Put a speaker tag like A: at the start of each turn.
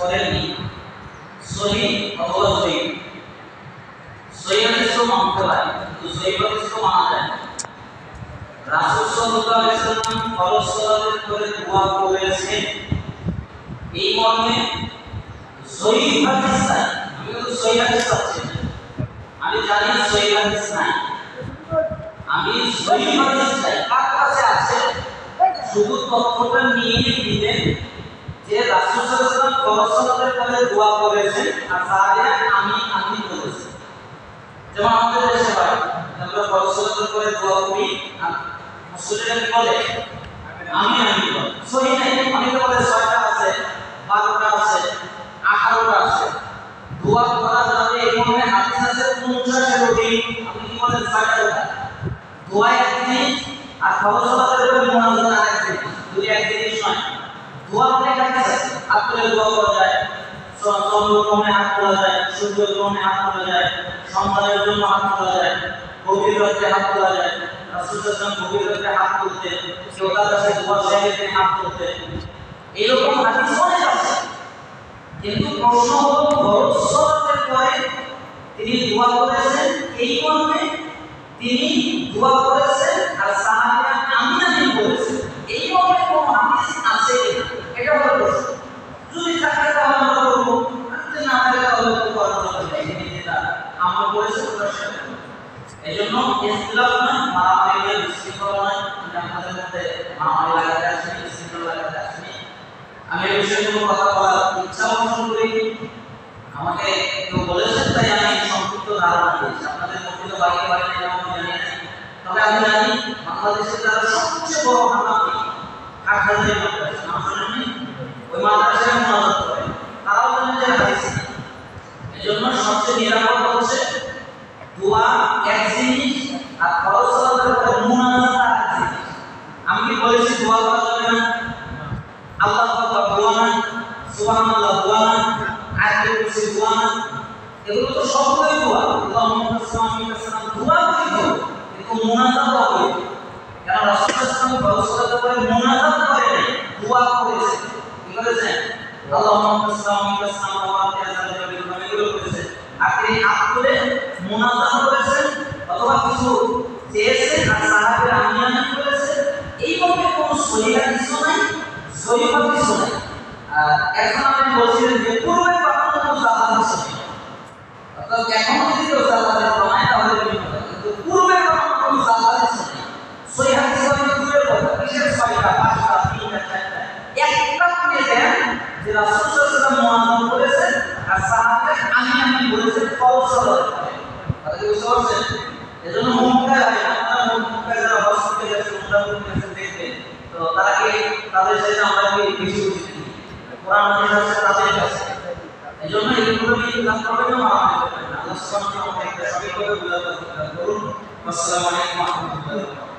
A: করেননি সহি অথবা জয়ীফ। সহি হাদিস তো মানতে পারে কিন্তু জয়ীফ হাদিস তো মানা যায় না। রাসূল সাল্লাল্লাহু আলাইহি ওয়াসাল্লাম ফরজ সালাতের পরে দোয়া করেছেন এই মর্মে জয়ীফ হাদিস নাই। আমি কিন্তু সহি হাদিস চাচ্ছি না, আমি জানি সহি হাদিস নাই, আমি জয়ীফ হাদিস চাই। কার কাছে আছে শুধু তথ্যটা নিয়ে দিবেন যে রাসূল সাল্লাল্লাহু আলাইহি ওয়াসাল্লাম ফরজ সালাতের পরে দোয়া করেছেন আর সাহাবীরা আমি বলেছেন। যেমন আমাদের দেশে হয় আমরা ফরজ সালাতের পরে দোয়া করি আর মুসল্লিরা কি বলে আমি বলে। সহি নাই, অনেকে বলে 6টা আছে, 12টা আছে, 18টা আছে। দোয়া করা যাবে এই মর্মে হাদিস আছে 50 এর অধিক। আপনি কি বলেন 6টা কথা? দোয়া এক জিনিস আর ফরজ সালাতের পরে মুনাজাত আরেক জিনিস, দুই এক জিনিস নয়। দোয়া অনেক হাদিস আছে, হাত তুলে দোয়া করা যায়, চন্দ্রগ্রহণে হাত তোলা যায়, সূর্যগ্রহণে হাত তোলা যায়, সন্তানের জন্য হাত তোলা যায়, গভীর রাতে হাত তোলা যায়। রাসূল সাল্লাল্লাহু আলাইহি ওয়াসাল্লাম গভীর রাতে হাত তুলতেন, কেউ তার কাছে দোয়া চাইলে হাত তুলতেন। এরকম হাদিস অনেক আছে, কিন্তু প্রশ্ন হলো ফরজ সালাতের পরে তিনি দোয়া করেছেন এই মর্মে তিনি দোয়া করেছেন আর সাহাবীরা আমি বলেছেন এই মর্মে কোন হাদিস আছে কিনা এটা হলো প্রশ্ন। যদি থাকে তাহলে আমরা বলবো, আর যদি না থাকে তাহলে তো করার দরকার নেই, যেটা আমরা বলেছি ওটা সেটা। এজন্য ইসলাম না মারামারি বিশৃঙ্খলা নয়, আমাদের মধ্যে মারামারি লাগাতে আসেনি, বিশৃঙ্খলা লাগাতে আসেনি। আমি এই বিষয়ে কোনো কথা বলার ইচ্ছা পোষণ করিনি, আমাকে কেউ বলেছেন তাই আমি সংক্ষিপ্ত ধারণা দিয়েছি। আপনাদের মধ্যে তো বাকি বাকি আমি জানি না, তবে আমি জানি বাংলাদেশের যারা সবচেয়ে বড় হানাফি হাটহাজারী মাদ্রাসা নাম শুনেননি, ওই মাদ্রাসায় মুনাজাত করে, তারাও জানেন যে হাদিস নেই। এজন্য সবচেয়ে নিরাপদ হচ্ছে দোয়া এক জিনিস আর ফরজ সালাতের পরে মুনাজাত আরেক জিনিস। আমি কি বলেছি দোয়া করা যাবে না? আল্লাহু আকবার দোয়া না, সুবহানাল্লাহ দোয়া না, আয়াতুল কুরসি দোয়া না, এগুলো তো সবগুলোই দোয়া। আল্লাহুম্মা সাল্লি দোয়া কিন্তু মুনাজাত হবে। কারণ রাসূল সাল্লাল্লাহু আলাইহি ওয়াসাল্লাম পরে মুনাজাত করেন, দোয়া করেছেন। কি করেছেন? আল্লাহুম্মা সাল্লি ওয়া সাল্লিম এগুলো করেছেন। আপনি আপনি মুনাজাত করেছেন অথবা কিছু চেয়েছেন আর সাহাবীরা আমি করেছেন, এই মর্মে কোনো সহিহ হাদিস নাই, জয়ীফ হাদিস নাই। এখন আপনি বলছিলেন যে পূর্বে বানানো কোনো হাদিস নেই, অর্থাৎ এখন যদি কেউ জালালের বানায় তাহলে কিন্তু পূর্বে বানানো কোনো হাদিস নেই। সহিহ হাদিস মানে দূরের কথা, কিসের 6টা 5টা 3টা 4টা একটা আপনি দেন যে রাসূল সাল্লাল্লাহু আলাইহি ওয়াসাল্লাম মুনাজাত করেছেন আর সাহাবীরা আমি বলেছেন ফরজ সালাত। তাহলে কি বুঝতে পারছেন? এজন্য মুনকার হয় না, আপনারা মুনকার যারা হসপিটালে গেছে উমরা করতে গেছেন দেখবেন, তো তারা কি তাদের সাথে আমরা কি বেশি বুঝি কোরআন হাদিস আছে তাদের কাছে। এজন্য এগুলো নিয়ে কাজ করবেন না, মারামারি করবেন না। আল্লাহ সুবহানাহু ওয়া তাআলা সঠিকভাবে বুঝাতে করুন। আসসালামু আলাইকুম ওয়া রাহমাতুল্লাহি ওয়া বারাকাতুহু।